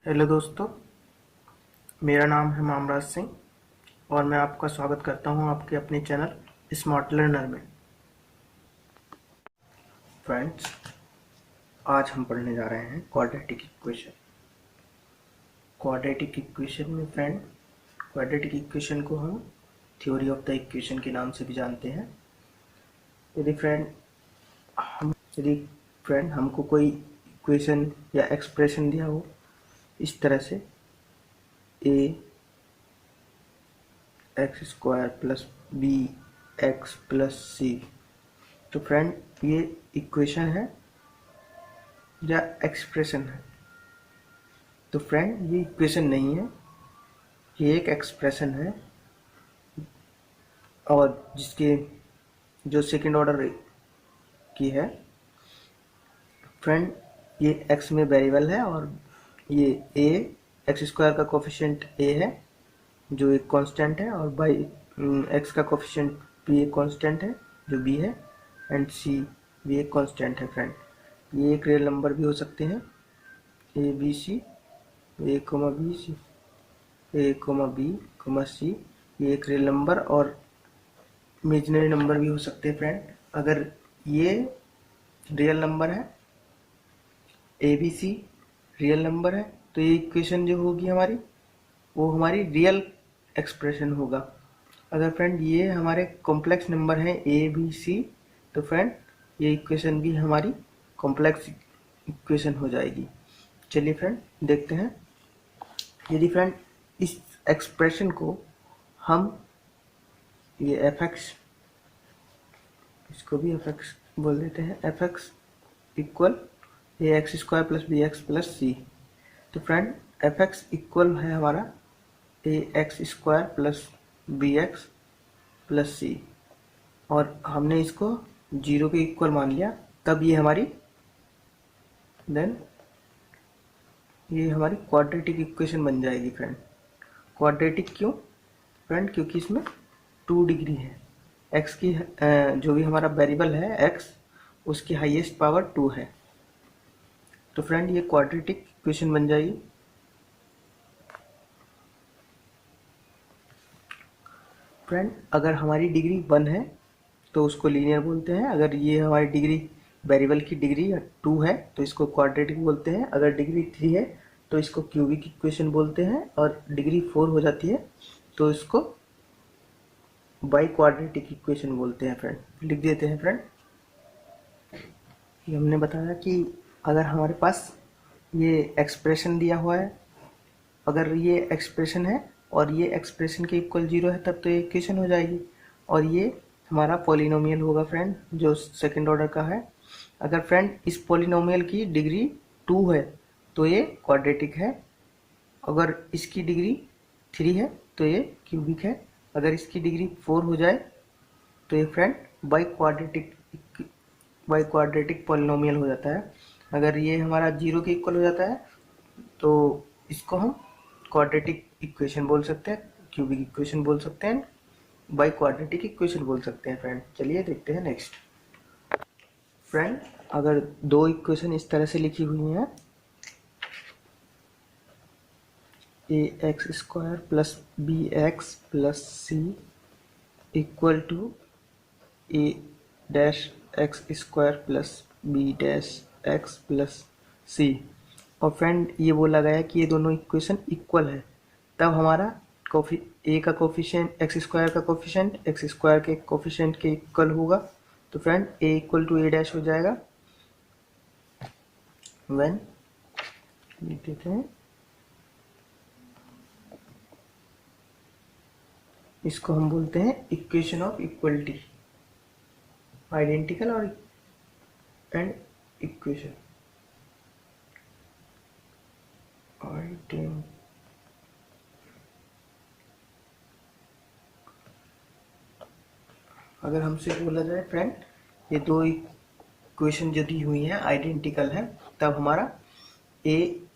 Hello दोस्तों, मेरा नाम है मामराज सिंह और मैं आपका स्वागत करता हूं आपके अपने चैनल स्मार्ट लर्नर में। फ्रेंड्स, आज हम पढ़ने जा रहे हैं क्वाड्रेटिक इक्वेशन। क्वाड्रेटिक इक्वेशन में फ्रेंड, क्वाड्रेटिक इक्वेशन को हम थ्योरी ऑफ द इक्वेशन के नाम से भी जानते हैं। यदि फ्रेंड हमको कोई इक्वेशन या एक्सप्रेशन दिया हो इस तरह से a x square plus b x plus c, तो फ्रेंड ये इक्वेशन है या एक्सप्रेशन है? तो फ्रेंड ये इक्वेशन नहीं है, ये एक एक्सप्रेशन है और जिसके जो सेकंड ऑर्डर की है। फ्रेंड ये एक्स में वेरिएबल है और ये ए एक्स स्क्वायर का कोफिशिएंट ए है जो एक कांस्टेंट है, और बाई एक्स का कोफिशिएंट भी एक कांस्टेंट है जो बी है, एंड सी भी एक कांस्टेंट है। फ्रेंड ये एक रियल नंबर भी हो सकते हैं, A B C, A comma B C, A comma B comma C, ये एक रियल नंबर और इमेजिनरी नंबर भी हो सकते हैं। फ्रेंड अगर ये रियल नंबर है, A B C real number है, तो ये इक्वेशन जो होगी हमारी वो हमारी रियल एक्सप्रेशन होगा। अगर फ्रेंड ये हमारे कॉम्प्लेक्स नंबर है ए बी सी, तो फ्रेंड ये इक्वेशन भी हमारी कॉम्प्लेक्स इक्वेशन हो जाएगी। चलिए फ्रेंड देखते हैं। यदि फ्रेंड इस एक्सप्रेशन को हम ये एफ एक्स, इसको भी एफ एक्स बोल देते हैं, f x equal a x square plus b x plus c, तो फ्रेंड एफ एक्स इक्वल है हमारा a x square plus b x plus c, और हमने इसको जीरो के इक्वल मान लिया, तब ये हमारी क्वाड्रेटिक इक्वेशन बन जाएगी। फ्रेंड क्वाड्रेटिक क्यों? फ्रेंड क्योंकि इसमें 2 डिग्री है, एक्स की जो भी हमारा वेरिएबल है एक्स, उसकी हाईएस्ट पावर 2 है, तो फ्रेंड ये क्वाड्रेटिक इक्वेशन बन जाएगी। फ्रेंड अगर हमारी डिग्री 1 है तो उसको लीनियर बोलते हैं। अगर ये हमारी डिग्री वेरिएबल की डिग्री 2 है तो इसको क्वाड्रेटिक बोलते हैं। अगर डिग्री 3 है तो इसको क्यूबिक इक्वेशन बोलते हैं, और डिग्री 4 हो जाती है तो इसको बाई क्वाड्रेटिक इक्वेशन बोलते हैं। फ्रेंड लिख देते हैं। फ्रेंड ये हमने बताया कि अगर हमारे पास ये एक्सप्रेशन दिया हुआ है, अगर ये एक्सप्रेशन है और ये एक्सप्रेशन के इक्वल 0 है, तब तो ये इक्वेशन हो जाएगी, और ये हमारा पॉलिनोमियल होगा फ्रेंड जो सेकंड ऑर्डर का है। अगर फ्रेंड इस पॉलिनोमियल की डिग्री 2 है तो ये क्वाड्रेटिक है, अगर इसकी डिग्री 3 है तो ये क्यूबिक है, अगर इसकी डिग्री 4 हो जाए तो ये फ्रेंड बाई क्वाड्रेटिक पॉलिनोमियल हो जाता है। अगर ये हमारा 0 के इक्वल हो जाता है तो इसको हम क्वाड्रेटिक इक्वेशन बोल सकते हैं, क्यूबिक इक्वेशन बोल सकते हैं, बाई क्वाड्रेटिक इक्वेशन बोल सकते हैं। फ्रेंड चलिए देखते हैं नेक्स्ट। फ्रेंड अगर 2 इक्वेशन इस तरह से लिखी हुई हैं, a x square plus b x plus c equal to A dash x square plus b dash x plus c, और फ्रेंड ये बोला गया कि ये दोनों इक्वेशन इक्वल है, तब हमारा ए का कोफिशिएंट एक्स स्क्वायर का कोफिशिएंट एक्स स्क्वायर के कोफिशिएंट के इक्वल होगा, तो friend A equal to A dash हो जाएगा व्हेन, लिख देते हैं, इसको हम बोलते हैं इक्वेशन ऑफ इक्वलिटी, आइडेंटिकल और एंड इक्वेशन अगर हमसे बोला जाए फ्रेंड ये 2 इक्वेशन जो दी हुई हैं आइडेंटिकल है, तब हमारा ए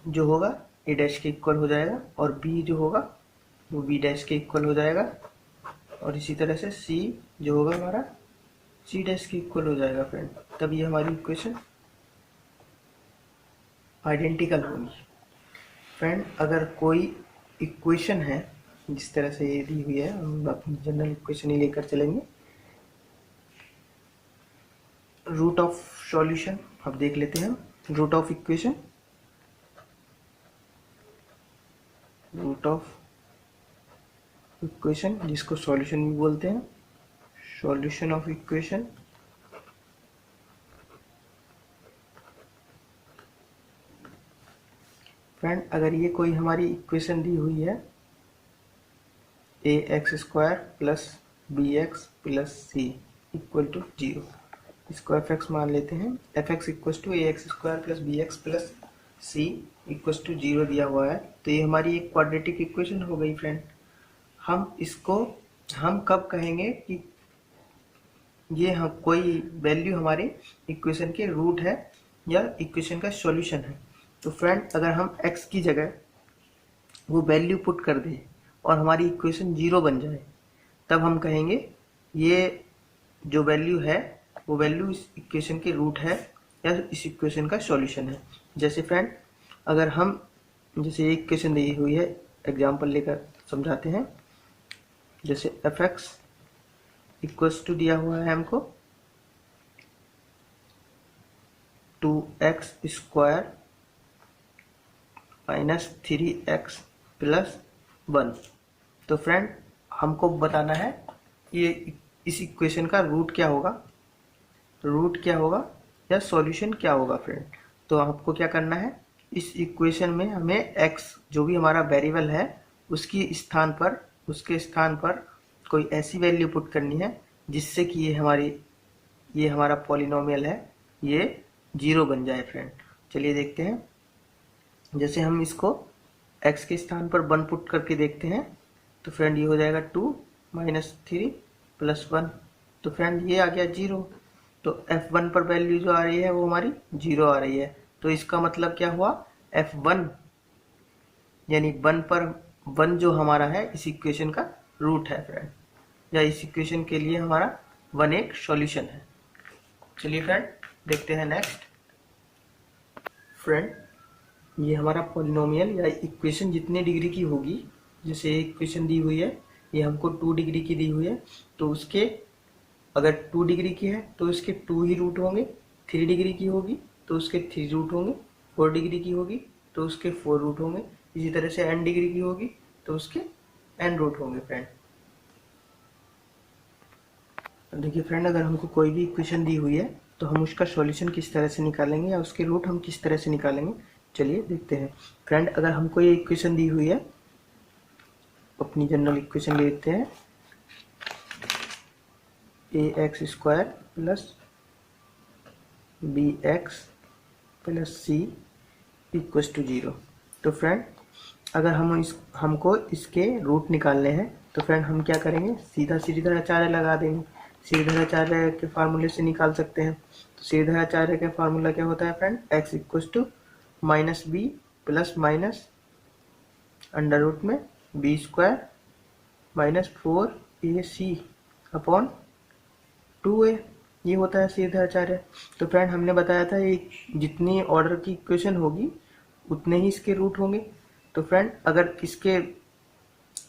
जो होगा ए डैश के इक्वल हो जाएगा, और बी जो होगा वो बी डैश के इक्वल हो जाएगा, और इसी तरह से सी जो होगा हमारा सी डैश के इक्वल हो जाएगा। फ्रेंड तब ये हमारी इक्वेशन आइडेंटिकल होगी। फ्रेंड अगर कोई इक्वेशन है जिस तरह से ये दी हुई है, हम अपनी जनरल इक्वेशन ही लेकर चलेंगे। रूट ऑफ सॉल्यूशन अब देख लेते हैं। Root of equation, root of equation जिसको सॉल्यूशन भी बोलते हैं, सॉल्यूशन ऑफ इक्वेशन। फ्रेंड अगर ये कोई हमारी इक्वेशन दी हुई है a x square plus b x plus c equal to 0, इसको एफ एक्स मान लेते हैं। F x equal to a x square plus b x plus c equal to 0 दिया हुआ है, तो ये हमारी एक क्वाड्रेटिक इक्वेशन हो गई फ्रेंड। हम इसको हम कब कहेंगे कि ये हम कोई वैल्यू हमारे इक्वेशन के रूट है या इक्वेशन का सॉल्यूशन है। तो फ्रेंड अगर हम x की जगह वो वैल्यू पुट कर दें और हमारी इक्वेशन 0 बन जाए, तब हम कहेंगे ये जो वैल्यू है वो वैल्यू इस इक्वेशन के रूट है या इस इक्वेशन का सॉल्यूशन है। जैसे फ्रेंड अगर हम जैसे ये इक्वेशन दी हुई है, एग्जांपल लेकर समझाते हैं। जैसे एफ एक्स इक्वल्स टू दिया हुआ है हमको 2x square minus 3x plus 1। तो फ्रेंड हमको बताना है ये इस इक्वेशन का रूट क्या होगा, रूट क्या होगा या सॉल्यूशन क्या होगा फ्रेंड। तो आपको क्या करना है, इस इक्वेशन में हमें x जो भी हमारा वेरिएबल है उसके स्थान पर कोई ऐसी वैल्यू पुट करनी है जिससे कि ये हमारा पॉलिनोमियल है ये 0 बन जाए फ्रेंड। चलिए देखते हैं। जैसे हम इसको x के स्थान पर 1 पुट करके देखते हैं, तो फ्रेंड ये हो जाएगा 2 माइनस 3 प्लस 1। तो फ्रेंड ये आ गया 0। तो f1 पर वैल्यू जो आ रही है वो हमारी 0 आ रही है। तो इसका मतलब क्या हुआ, f1 यानी 1 पर 1 जो हमारा है इस इक्वेशन का रूट है फ्रेंड, या इस इक्वेशन के लिए हमारा 1 एक सॉल्यूशन है। चलिए फ्रेंड देखते हैं नेक्स्ट। फ्रेंड ये हमारा पॉलिनोमियल या इक्वेशन जितने डिग्री की होगी, जैसे इक्वेशन दी हुई है ये हमको 2 डिग्री की दी हुई है, तो उसके अगर 2 डिग्री की है तो इसके 2 ही रूट होंगे। 3 डिग्री की होगी तो उसके 3 रूट होंगे। 4 डिग्री की होगी तो उसके 4 रूट होंगे। इसी तरह से n डिग्री की होगी तो उसके n रूट होंगे फ्रेंड। देखिए फ्रेंड अगर हमको कोई भी इक्वेशन दी हुई है तो हम उसका सॉल्यूशन किस तरह से निकालेंगे या उसके रूट हम किस तरह से निकालेंगे, चलिए देखते हैं। फ्रेंड अगर हमको ये इक्वेशन दी हुई है, अपनी जनरल इक्वेशन ले लेते हैं। A x square plus b x plus c equal to 0। तो फ्रेंड अगर हमको इसके रूट निकालने हैं तो फ्रेंड हम क्या करेंगे, सीधा सीधाचार्य लगा देंगे। सीधाचार्य के फार्मूले से निकाल सकते हैं। तो सीधाचार्य का फार्मूला क्या होता है friend, x equal to minus b plus minus under root में b square minus 4ac upon 2a, ये होता है सीधाचार्य। तो फ्रेंड हमने बताया था ये जितनी ऑर्डर की इक्वेशन होगी उतने ही इसके रूट होंगे। तो फ्रेंड अगर इसके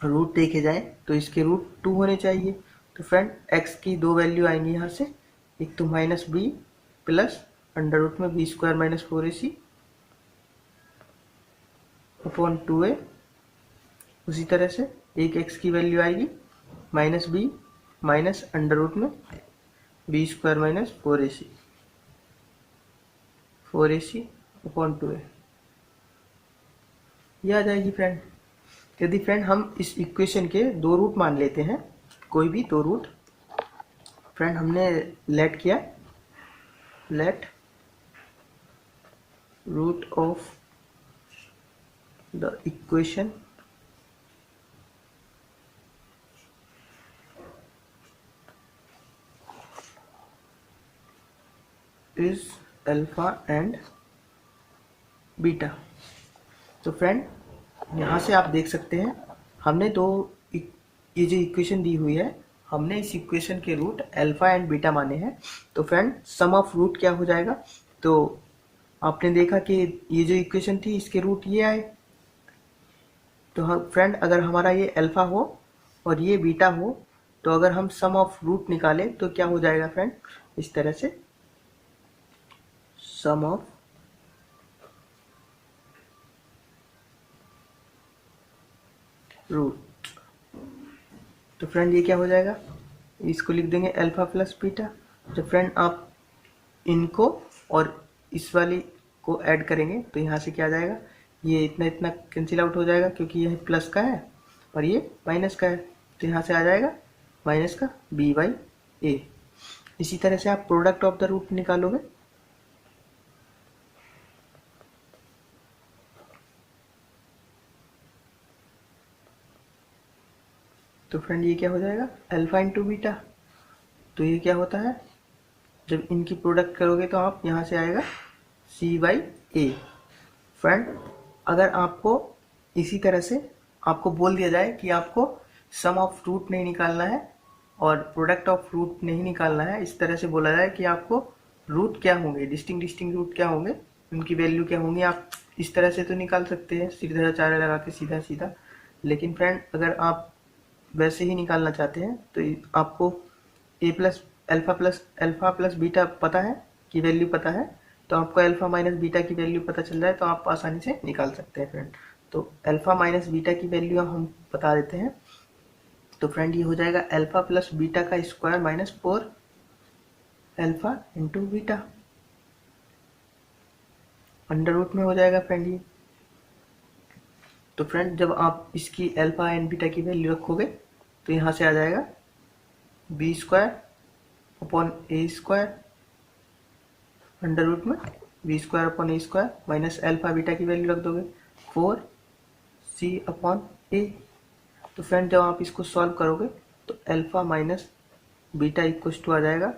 रूट देखे जाए तो इसके रूट 2 होने चाहिए। तो फ्रेंड x की 2 वैल्यू आएंगी यहाँ से, एक तो minus b plus under root में b square minus 4ac upon 2a। उसी तरह से एक x की वैल्यू आएगी minus b minus under root में b square minus 4ac upon 2a, ये आ जाएगी फ्रेंड। यदि फ्रेंड हम इस इक्वेशन के 2 रूट मान लेते हैं, कोई भी 2 रूट, फ्रेंड हमने लेट किया, let root of the equation is alpha and beta. तो फ्रेंड यहाँ से आप देख सकते हैं हमने ये जो इक्वेशन दी हुई है हमने इस इक्वेशन के रूट अल्फा एंड बीटा माने हैं। तो फ्रेंड सम ऑफ रूट क्या हो जाएगा, तो आपने देखा कि ये जो इक्वेशन थी इसके रूट ये आए तो हम फ्रेंड अगर हमारा ये अल्फा हो और ये बीटा हो, तो अगर हम सम ऑफ रूट निकालें तो क्या हो जाएगा फ्रेंड, इस तरह से सम ऑफ रूट। तो फ्रेंड ये क्या हो जाएगा, इसको लिख देंगे अल्फा प्लस बीटा। तो फ्रेंड आप इनको और इस वाली को ऐड करेंगे तो यहाँ से क्या आ जाएगा, ये इतना इतना कैंसिल आउट हो जाएगा क्योंकि यह प्लस का है और ये माइनस का है, तो यहाँ से आ जाएगा माइनस का बी बाई ए। इसी तरह से आप प्रोडक्ट ऑफ द रूट निकालोगे, तो फ्रेंड ये क्या हो जाएगा अल्फा इंटू बीटा। तो ये क्या होता है, जब इनकी प्रोडक्ट करोगे तो आप यहाँ से आएगा सी बाई ए। फ्रेंड अगर आपको इसी तरह से आपको बोल दिया जाए कि आपको सम ऑफ रूट नहीं निकालना है और प्रोडक्ट ऑफ रूट नहीं निकालना है, इस तरह से बोला जाए कि आपको रूट क्या होंगे, डिस्टिंग रूट क्या होंगे, उनकी वैल्यू क्या होंगी, आप इस तरह से तो निकाल सकते हैं सीधा लगा के सीधा सीधा। लेकिन फ्रेंड अगर आप वैसे ही निकालना चाहते हैं तो आपको ए प्लस अल्फा प्लस बीटा पता है की वैल्यू पता है, तो आपको अल्फा माइनस बीटा की वैल्यू पता चल जाए तो आप आसानी से निकाल सकते हैं फ्रेंड। तो अल्फा माइनस बीटा की वैल्यू हम बता देते हैं। तो फ्रेंड ये हो जाएगा अल्फा प्लस बीटा का square minus 4 alpha into beta, under root में हो जाएगा फ्रेंड ये। तो फ्रेंड जब आप इसकी अल्फा एंड बीटा की वैल्यू रखोगे तो यहाँ से आ जाएगा बी स्क्वायर अपॉन ए स्क्वायर, अंडर रूट में बी स्क्वायर अपॉन ए स्क्वायर माइनस अल्फा बीटा की वैल्यू रख दोगे 4 सी अपॉन ए। तो फ्रेंड जब आप इसको सॉल्व करोगे तो alpha minus beta equal to आ जाएगा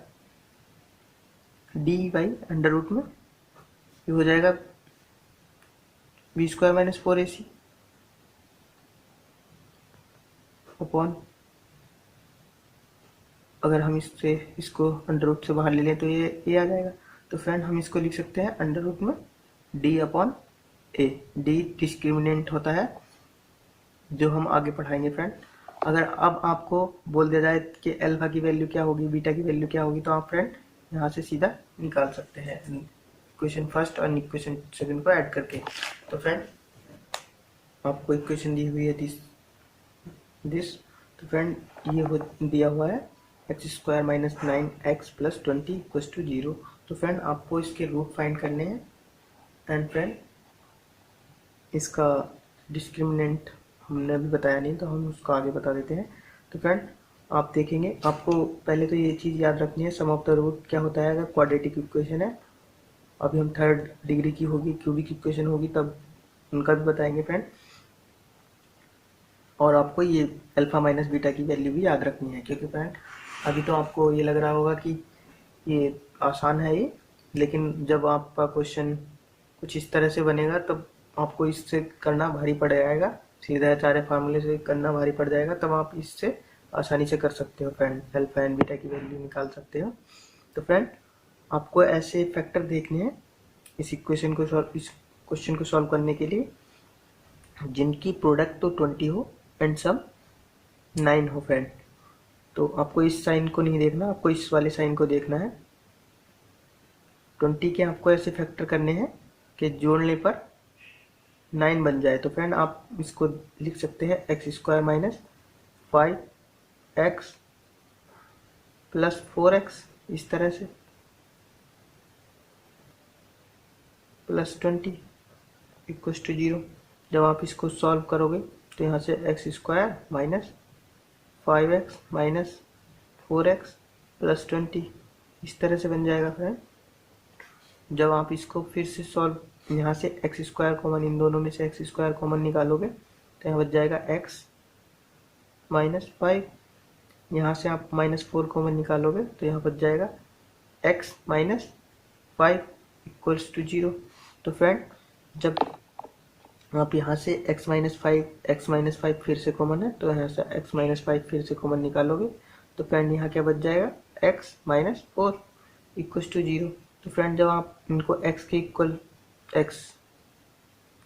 डी बाई अंडर रूट में, ये हो जाएगा B square minus 4ac upon, अगर हम इसको अंडर रूट से बाहर ले लें तो ये आ जाएगा। तो फ्रेंड हम इसको लिख सकते हैं अंडर रूट में डी अपॉन ए। डी डिस्क्रिमिनेंट होता है जो हम आगे पढ़ाएंगे फ्रेंड। अगर अब आपको बोल दिया जाए कि अल्फा की वैल्यू क्या होगी, बीटा की वैल्यू क्या होगी, तो आप फ्रेंड यहाँ से सीधा निकाल सकते हैं इक्वेशन फर्स्ट और इक्वेशन सेकंड को ऐड करके। तो फ्रेंड आपको इक्वेशन दी हुई है दिस। तो फ्रेंड ये दिया हुआ है X square minus 9x plus 20 equal to 0। तो फ्रेंड आपको इसके रूट फाइंड करने हैं एंड फ्रेंड इसका डिस्क्रिमिनेंट हमने अभी बताया नहीं तो हम उसको आगे बता देते हैं। तो फ्रेंड आप देखेंगे, आपको पहले तो ये चीज़ याद रखनी है सम ऑफ द रूट क्या होता है। अगर क्वाड्रेटिक इक्वेशन है, अभी हम थर्ड डिग्री की होगी, क्यूबिक इक्वेशन होगी तब उनका भी बताएंगे फ्रेंड। और आपको ये अल्फा माइनस बीटा की वैल्यू भी याद रखनी है, क्योंकि फ्रेंड अभी तो आपको ये लग रहा होगा कि ये आसान है ये, लेकिन जब आपका क्वेश्चन कुछ इस तरह से बनेगा तब आपको इससे करना भारी पड़ जाएगा, सीधा सारे फार्मूले से करना भारी पड़ जाएगा, तब आप इससे आसानी से कर सकते हो फ्रेंड, अल्फा एंड बीटा की वैल्यू निकाल सकते हो। तो फ्रेंड आपको ऐसे फैक्टर देखने हैं इस क्वेश्चन को सॉल्व करने के लिए जिनकी प्रोडक्ट तो 20 हो एंड सम 9 हो फ्रेंड। तो आपको इस साइन को नहीं देखना, आपको इस वाले साइन को देखना है। 20 के आपको ऐसे फैक्टर करने हैं कि जोड़ने पर 9 बन जाए। तो फ्रेंड आप इसको लिख सकते हैं x square minus 5x plus 4x, इस तरह से प्लस 20 इक्वल टू 0। जब आप इसको सॉल्व करोगे तो यहाँ से x square minus 5x minus 4x plus 20 इस तरह से बन जाएगा फ्रेंड। जब आप इसको फिर से सॉल्व, यहाँ से एक्स स्क्वायर कॉमन, इन दोनों में से एक्स स्क्वायर कॉमन निकालोगे तो यहाँ बच जाएगा x माइनस 5, यहाँ से आप माइनस 4 कॉमन निकालोगे तो यहाँ बच जाएगा x माइनस 5 इक्वल्स टू 0। तो फ्रेंड जब आप यहाँ से x माइनस 5 फिर से कॉमन है तो यहाँ से x माइनस 5 फिर से कॉमन निकालोगे तो फ्रेंड यहाँ क्या बच जाएगा x माइनस 4 इक्वल्स टू 0। तो फ्रेंड जब आप इनको x के इक्वल x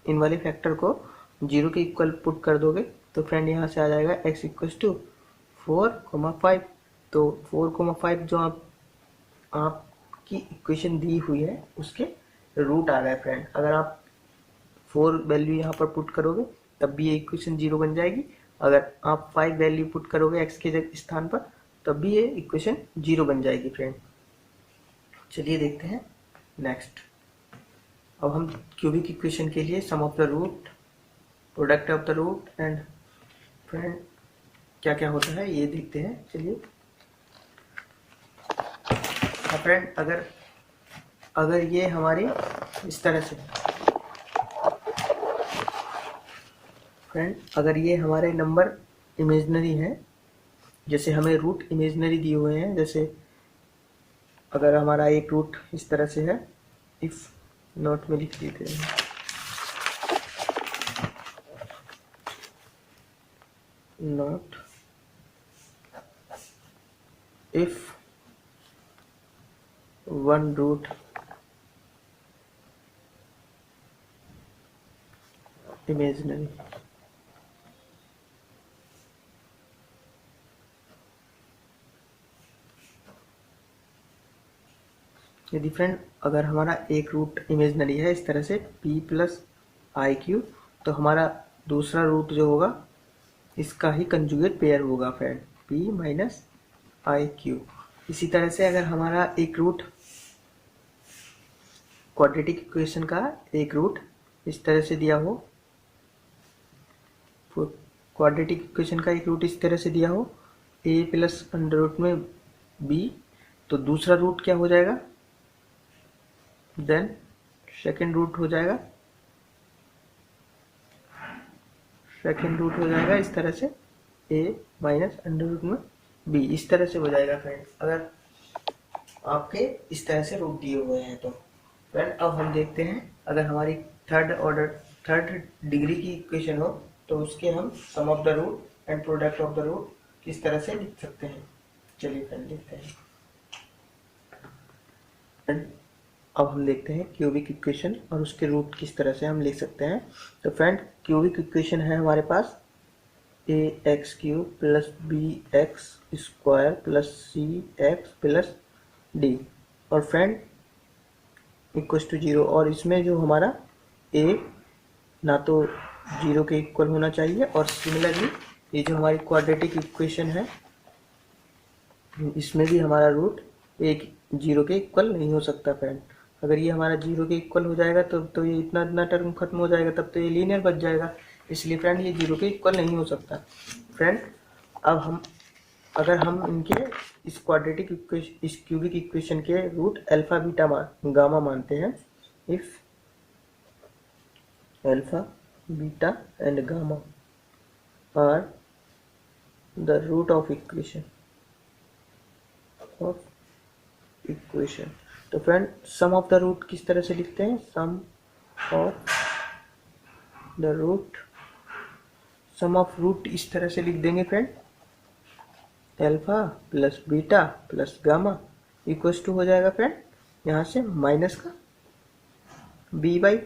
इन वाले फैक्टर को जीरो के इक्वल पुट कर दोगे तो फ्रेंड यहाँ से आ जाएगा x इक्वल टू 4,5। तो 4,5 जो आपकी इक्वेशन दी हुई है उसके रूट आ गए फ्रेंड। अगर आप 4 वैल्यू यहाँ पर पुट करोगे तब भी ये इक्वेशन जीरो बन जाएगी। अगर आप 5 वैल्यू पुट करोगे x के स्थान पर तब भी ये इक्वेशन जीरो बन जाएगी फ्रेंड। चलिए देखते हैं नेक्स्ट। अब हम क्यूबिक इक्वेशन के लिए sum of the root, product of the root and friend क्या क्या होता है ये देखते हैं। चलिए फ्रेंड, अगर ये हमारी इस तरह से फ्रेंड, अगर ये हमारे नंबर इमेजनरी हैं, जैसे हमें रूट इमेजनरी दिए हुए हैं, जैसे अगर हमारा एक रूट इस तरह से है, इफ नोट में लिख देते हैं note if one root imaginary. यदि फ्रेंड अगर हमारा एक रूट इमेजनरी है इस तरह से p प्लस आई क्यू, तो हमारा दूसरा रूट जो होगा इसका ही कंजुगेट पेयर होगा friend, p minus I Q. इसी तरह से अगर हमारा एक रूट क्वाड्रेटिक इक्वेशन का एक रूट इस तरह से दिया हो, क्वाड्रेटिक इक्वेशन का एक रूट इस तरह से दिया हो a प्लस अंडर रूट में b, तो दूसरा रूट क्या हो जाएगा, देन सेकेंड रूट हो जाएगा, इस तरह से a माइनस अंडर रूट में b, इस तरह से हो जाएगा फ्रेंड। अगर आपके इस तरह से रूट दिए हुए हैं तो फ्रेंड अब हम देखते हैं अगर हमारी थर्ड डिग्री की इक्वेशन हो तो उसके हम sum of the root and product of the root किस तरह से लिख सकते हैं। चलिए फ्रेंड देखते हैं। अब हम देखते हैं क्यूबिक इक्वेशन और उसके रूट किस तरह से हम लिख सकते हैं। तो फ्रेंड क्यूबिक इक्वेशन है हमारे पास ax cube plus bx square plus cx plus d, और फ्रेंड इक्वल टू जीरो। और इसमें जो हमारा a ना तो जीरो के इक्वल होना चाहिए, और सिमिलरली ये जो हमारी क्वाड्रेटिक इक्वेशन है इसमें भी हमारा रूट एक जीरो के इक्वल नहीं हो सकता फ्रेंड। अगर ये हमारा जीरो के इक्वल हो जाएगा तो ये इतना टर्म खत्म हो जाएगा, तब तो ये लीनियर बच जाएगा। इसलिए फ्रेंड ये जीरो के इक्वल नहीं हो सकता फ्रेंड। अब अगर हम इनके इस क्वाड्रेटिक इक्वेशन, इस क्यूबिक इक्वेशन के रूट अल्फा बीटा गामा मानते हैं, if alpha beta and gamma are the root of equation तो friend sum of the root किस तरह से लिखते हैं, सम ऑफ रूट इस तरह से लिख देंगे friend, alpha plus beta plus gamma equals to हो जाएगा फ्रेंड यहाँ से माइनस का b बाई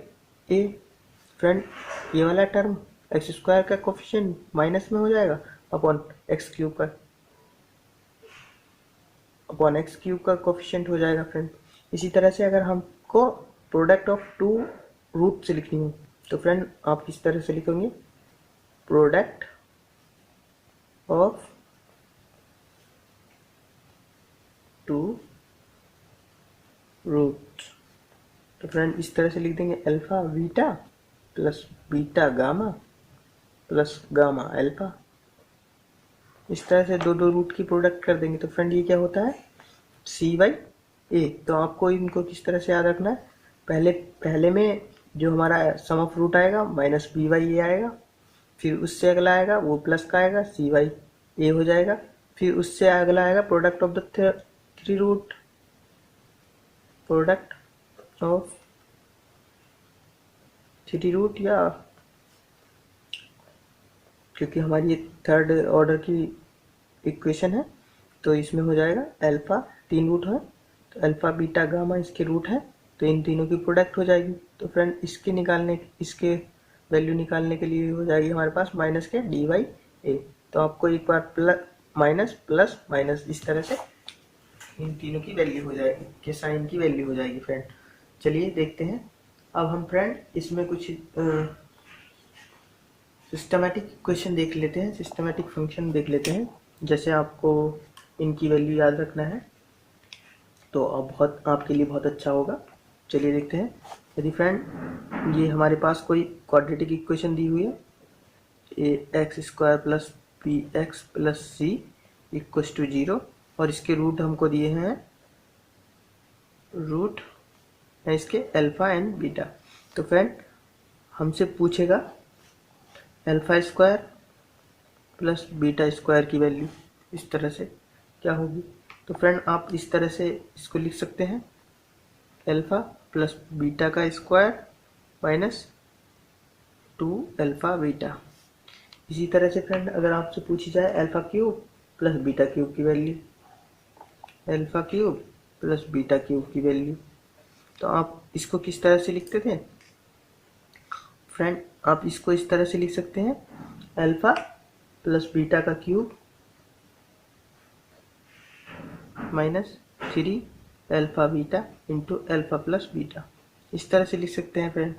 ए। फ्रेंड ये वाला टर्म एक्स स्क्वायर का कोफिशिएंट माइनस में हो जाएगा अपॉन एक्स क्यूब का कोफिशिएंट हो जाएगा फ्रेंड। इसी तरह से अगर हमको प्रोडक्ट ऑफ टू रूट से लिखनी हो तो फ्रेंड आप किस तरह से लिखेंगे, प्रोडक्ट ऑफ टू रूट। तो फ्रेंड इस तरह से लिख देंगे alpha beta plus beta gamma plus gamma alpha. इस तरह से दो रूट की प्रोडक्ट कर देंगे तो फ्रेंड ये क्या होता है, c बाई ए। तो आपको इनको किस तरह से याद रखना है, पहले में जो हमारा सम ऑफ रूट आएगा माइनस b बाई ए आएगा, फिर उससे अगला आएगा वो प्लस का आएगा c बाई ए हो जाएगा, फिर उससे अगला आएगा product of the three root, product of three root, या क्योंकि हमारी ये थर्ड ऑर्डर की इक्वेशन है तो इसमें हो जाएगा अल्फा, तीन रूट है तो अल्फा बीटा गामा इसके रूट है तो इन तीनों की प्रोडक्ट हो जाएगी। तो फ्रेंड इसके वैल्यू निकालने के लिए हो जाएगी हमारे पास माइनस के डी बाई ए। तो आपको एक बार प्लस माइनस प्लस माइनस इस तरह से इन तीनों की वैल्यू हो जाएगी, के साइन की वैल्यू हो जाएगी फ्रेंड। चलिए देखते हैं अब हम फ्रेंड इसमें कुछ सिस्टमेटिक क्वेश्चन देख लेते हैं, सिस्टमेटिक फंक्शन देख लेते हैं। जैसे आपको इनकी वैल्यू याद रखना है तो अब बहुत आपके लिए बहुत अच्छा होगा। चलिए देखते हैं। यदि फ्रेंड ये हमारे पास कोई क्वाड्रेटिक इक्वेशन दी हुई है, a x square plus b x plus c equal to 0 और इसके रूट हमको दिए हैं, रूट है इसके अल्फा एंड बीटा। तो फ्रेंड हमसे पूछेगा alpha square plus beta square की वैल्यू इस तरह से क्या होगी। तो फ्रेंड आप इस तरह से इसको लिख सकते हैं, अल्फा प्लस बीटा का स्क्वायर माइनस 2 अल्फा बीटा। इसी तरह से फ्रेंड अगर आपसे पूछी जाए alpha cube plus beta cube की value, alpha cube plus beta cube की वैल्यू, तो आप इसको किस तरह से लिखते थे फ्रेंड? आप इसको इस तरह से लिख सकते हैं, अल्फा प्लस बीटा का cube minus 3 alpha beta into alpha plus beta, इस तरह से लिख सकते हैं फ्रेंड।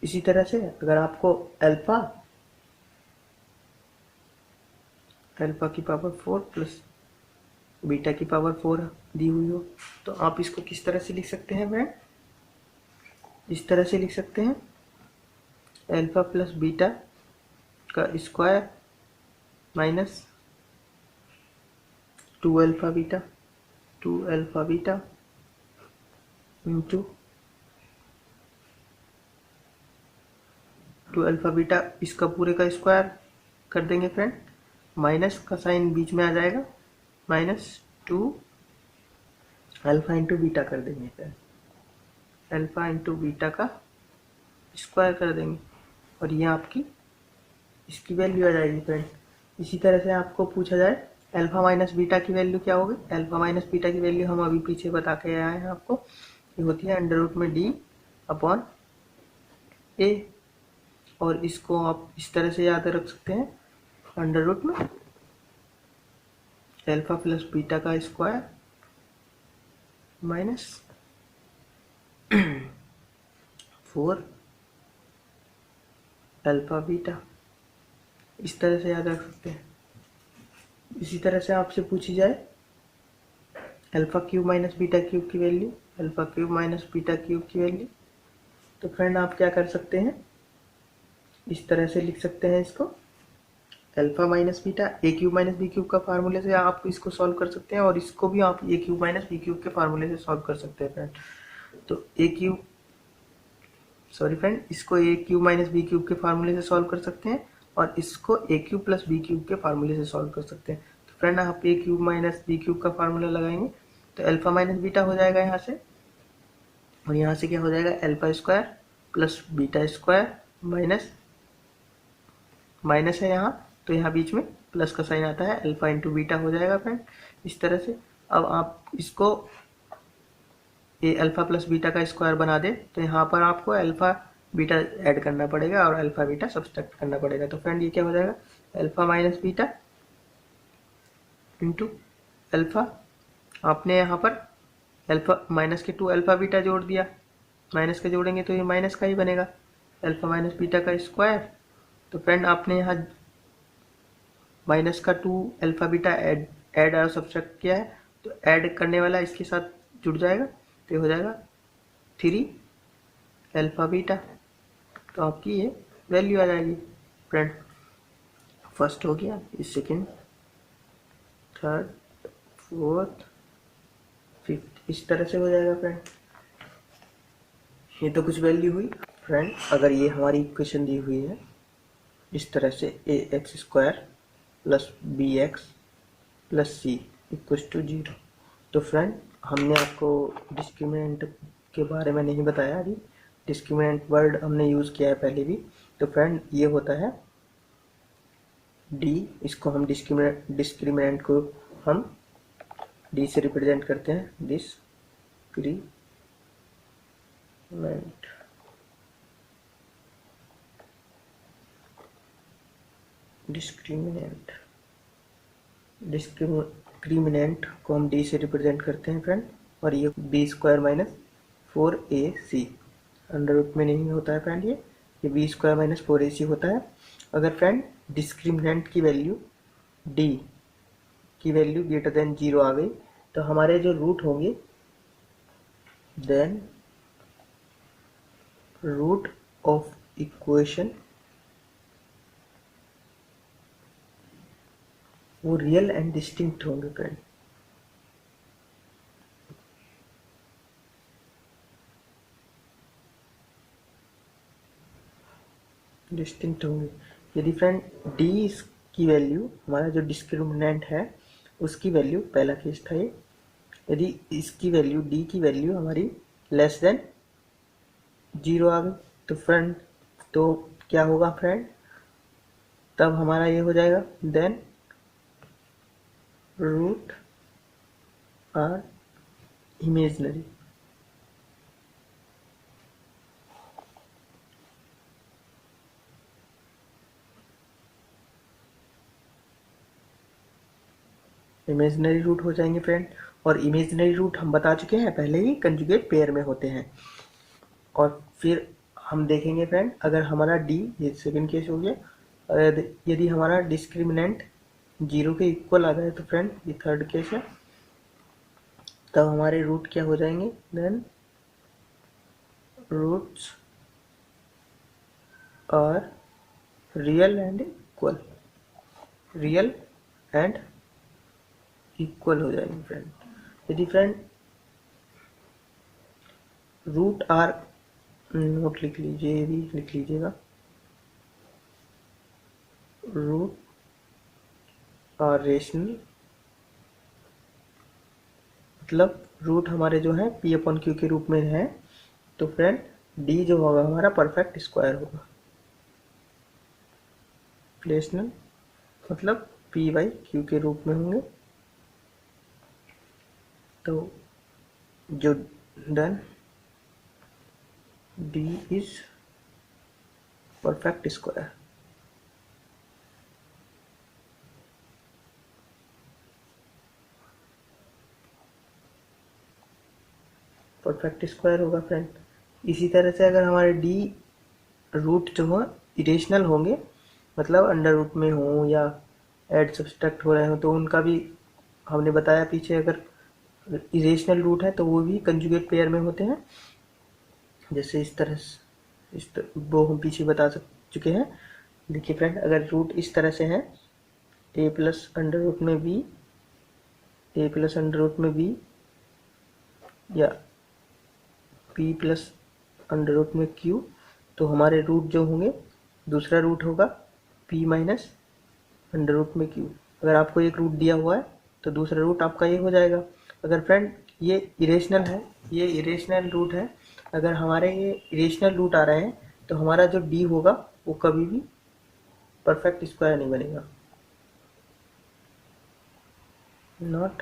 इसी तरह से अगर आपको अल्फा की पावर 4 प्लस बीटा की पावर 4 दी हुई हो तो आप इसको किस तरह से लिख सकते हैं फ्रेंड? इस तरह से लिख सकते हैं, अल्फा प्लस बीटा का square minus 2 alpha beta into 2 alpha beta, इसका पूरे का स्क्वायर कर देंगे फ्रेंड, माइनस का साइन बीच में आ जाएगा, माइनस 2 अल्फा इंटू बीटा कर देंगे फ्रेंड, अल्फा इंटू बीटा का स्क्वायर कर देंगे और ये आपकी इसकी वैल्यू आ जाएगी फ्रेंड। इसी तरह से आपको पूछा जाए अल्फा माइनस बीटा की वैल्यू क्या होगी, अल्फा माइनस बीटा की वैल्यू हम अभी पीछे बता के आए हैं आपको, ये होती है अंडर रूट में डी अपॉन ए, और इसको आप इस तरह से याद रख सकते हैं, अंडर रूट में अल्फा प्लस बीटा का स्क्वायर माइनस 4 अल्फा बीटा, इस तरह से याद रख सकते हैं। इसी तरह से आपसे पूछी जाए alpha cube minus beta cube की value, alpha cube minus beta cube की वैल्यू, तो फ्रेंड आप क्या कर सकते हैं, इस तरह से लिख सकते हैं इसको, alpha minus beta A cube minus B cube का फार्मूले से आप इसको सॉल्व कर सकते हैं और इसको भी आप ए क्यूब माइनस बी क्यूब के फार्मूले से सॉल्व कर सकते हैं फ्रेंड। तो इसको ए क्यूब माइनस बी क्यूब के फार्मूले से सॉल्व कर सकते हैं और इसको ए क्यूब प्लस बी क्यूब के फार्मूले से सॉल्व कर सकते हैं। तो फ्रेंड आप ए क्यूब माइनस बी क्यूब का फार्मूला लगाएंगे तो अल्फा माइनस बीटा हो जाएगा यहाँ से, और यहाँ से क्या हो जाएगा, alpha square plus beta square minus है यहाँ, तो यहाँ बीच में प्लस का साइन आता है, अल्फा इंटू बीटा हो जाएगा फ्रेंड इस तरह से। अब आप इसको ए अल्फा प्लस बीटा का स्क्वायर बना दे तो यहाँ पर आपको अल्फा बीटा ऐड करना पड़ेगा और अल्फा बीटा सब्सट्रैक्ट करना पड़ेगा। तो फ्रेंड ये क्या हो जाएगा, alpha minus beta into alpha, आपने यहाँ पर अल्फा माइनस के 2 अल्फा बीटा जोड़ दिया, माइनस के जोड़ेंगे तो ये माइनस का ही बनेगा, अल्फा माइनस बीटा का स्क्वायर। तो फ्रेंड आपने यहाँ माइनस का 2 अल्फा बीटा ऐड और सब्सट्रैक्ट किया है तो ऐड करने वाला इसके साथ जुड़ जाएगा तो ये हो जाएगा 3 अल्फा बीटा, तो आपकी ये वैल्यू आ जाएगी फ्रेंड। फर्स्ट हो गया, सेकेंड, थर्ड, फोर्थ, फिफ्थ, इस तरह से हो जाएगा फ्रेंड। ये तो कुछ वैल्यू हुई फ्रेंड। अगर ये हमारी इक्वेशन दी हुई है इस तरह से, a x square plus b x plus c equal to 0, तो फ्रेंड हमने आपको डिस्क्रिमिनेंट के बारे में नहीं बताया अभी, डिस्क्रिमिनेंट वर्ड हमने यूज़ किया है पहले भी। तो फ्रेंड ये होता है डी, इसको हम डिस्क्रिमिनेंट को हम डी से रिप्रेजेंट करते हैं, डिस्क्रिमिनेंट। डिस्क्रिमिनेंट डिस्क्रिमिनेंट को हम डी से रिप्रेजेंट करते हैं फ्रेंड, और ये B square minus 4ac under root में नहीं होता है फ्रेंड, ये बी स्क्वायर माइनस 4ac होता है। अगर फ्रेंड डिस्क्रिमिनेंट की वैल्यू डी की वैल्यू ग्रेटर देन 0 आ गई तो हमारे जो रूट होंगे, देन रूट ऑफ इक्वेशन वो रियल एंड डिस्टिंक्ट होंगे फ्रेंड। डिस्टिंक्ट होंगे यदि फ्रेंड डी की वैल्यू, हमारा जो डिस्क्रिमिनेंट है उसकी वैल्यू, पहला केस था ये, यदि इसकी वैल्यू डी की वैल्यू हमारी लेस देन 0 आ गई तो फ्रेंड, तो क्या होगा फ्रेंड, तब हमारा ये हो जाएगा then root are imaginary. Imaginary root हो जाएंगे फ्रेंड, और इमेजनरी रूट हम बता चुके हैं पहले ही, कंजुगेट पेयर में होते हैं। और फिर हम देखेंगे फ्रेंड, अगर हमारा डी, ये सेकंड केस हो गया, यदि हमारा डिस्क्रिमिनेंट 0 के इक्वल आ जाए तो फ्रेंड ये थर्ड केस है, तब हमारे रूट क्या हो जाएंगे, then roots are real and equal, real and equal हो जाएंगे फ्रेंड। यदि फ्रेंड रूट आर, नोट लिख लीजिए, ये भी लिख लीजिएगा, रूट आर रेशनल, मतलब रूट हमारे जो है पी अपॉन क्यू के रूप में है, तो फ्रेंड डी जो होगा हमारा परफेक्ट स्क्वायर होगा। रेशनल मतलब पी बाई क्यू के रूप में होंगे, तो जो done D is perfect square. Perfect square होगा फ्रेंड। इसी तरह से अगर हमारे डी रूट जो हो इरेशनल होंगे, मतलब अंडर रूट में हो या ऐड सब्सट्रैक्ट हो रहे हो, तो उनका भी हमने बताया पीछे, अगर इरेशनल रूट है तो वो भी कंजुगेट पेयर में होते हैं। जैसे इस तरह वो हम पीछे बता चुके हैं। देखिए फ्रेंड, अगर रूट इस तरह से है, ए प्लस अंडर रूट में बी, ए प्लस अंडर रूट में बी, या पी प्लस अंडर रूट में क्यू, तो हमारे रूट जो होंगे, दूसरा रूट होगा पी माइनस अंडर रूट में क्यू। अगर आपको एक रूट दिया हुआ है तो दूसरा रूट आपका ये हो जाएगा। अगर फ्रेंड ये इरेशनल है, ये इरेशनल रूट है, अगर हमारे ये इरेशनल रूट आ रहे हैं तो हमारा जो डी होगा वो कभी भी परफेक्ट स्क्वायर नहीं बनेगा। नॉट,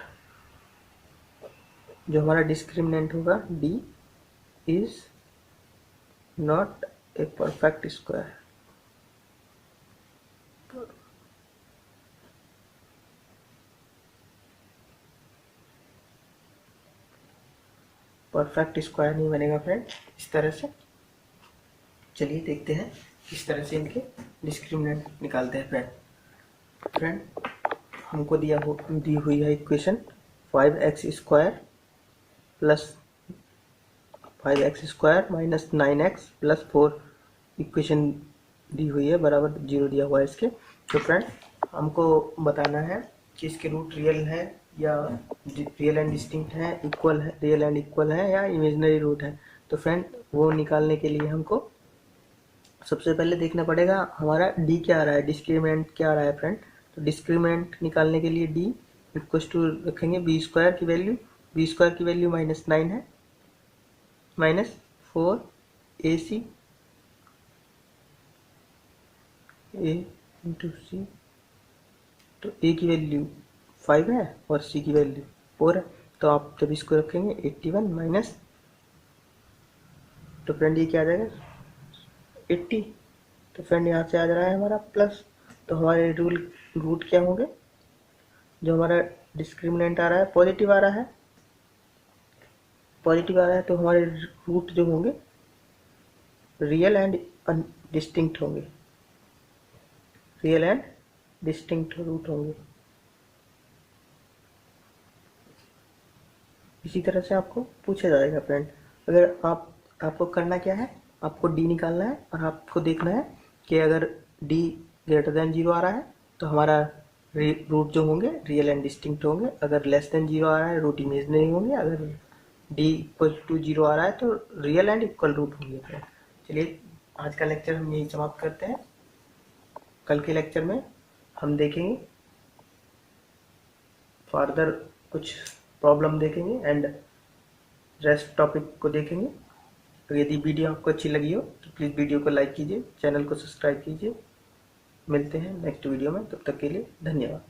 जो हमारा डिस्क्रिमिनेंट होगा D is not a perfect square. Perfect square नहीं बनेगा फ्रेंड इस तरह से। चलिए देखते हैं किस तरह से इनके डिस्क्रिमिनेंट निकालते हैं फ्रेंड। हमको दी हुई है equation 5x square plus 5x square minus 9x plus 4, equation दी हुई है, बराबर 0 दिया हुआ है इसके। तो फ्रेंड हमको बताना है कि इसके रूट रियल है या रियल एंड डिस्टिंक्ट है, इक्वल है, रियल एंड इक्वल है, या इमेजिनरी रूट है। तो फ्रेंड वो निकालने के लिए हमको सबसे पहले देखना पड़ेगा हमारा डी क्या आ रहा है, डिस्क्रिमिनेंट क्या आ रहा है फ्रेंड। तो डिस्क्रिमिनेंट निकालने के लिए डी इक्वल टू रखेंगे बी स्क्वायर की वैल्यू, बी स्क्वायर की वैल्यू -9 है, माइनस 4ac ए इंटू सी, तो ए की वैल्यू 5 है और सी की वैल्यू 4 है, तो आप जब इसको रखेंगे 81 माइनस, तो फ्रेंड ये क्या आ जाएगा 80, तो फ्रेंड यहाँ से आ जा रहा है हमारा प्लस, तो हमारे रूट क्या होंगे, जो हमारा डिस्क्रिमिनेंट आ रहा है पॉजिटिव आ रहा है, तो हमारे रूट जो होंगे रियल एंड डिस्टिंक्ट होंगे, रियल एंड डिस्टिंक्ट रूट होंगे। इसी तरह से आपको पूछा जाएगा फ्रेंड। अगर आपको करना क्या है, आपको डी निकालना है और आपको देखना है कि अगर डी ग्रेटर देन 0 आ रहा है तो हमारा रूट जो होंगे रियल एंड डिस्टिंक्ट होंगे, अगर लेस देन 0 आ रहा है रूट इमेजनरी होंगे, अगर डी इक्वल टू 0 आ रहा है तो रियल एंड इक्वल रूट होंगे। चलिए आज का लेक्चर हम यही समाप्त करते हैं। कल के लेक्चर में हम देखेंगे फर्दर कुछ प्रॉब्लम देखेंगे एंड रेस्ट टॉपिक को देखेंगे। तो यदि वीडियो आपको अच्छी लगी हो तो प्लीज़ वीडियो को लाइक कीजिए, चैनल को सब्सक्राइब कीजिए। मिलते हैं नेक्स्ट वीडियो में, तब तक के लिए धन्यवाद।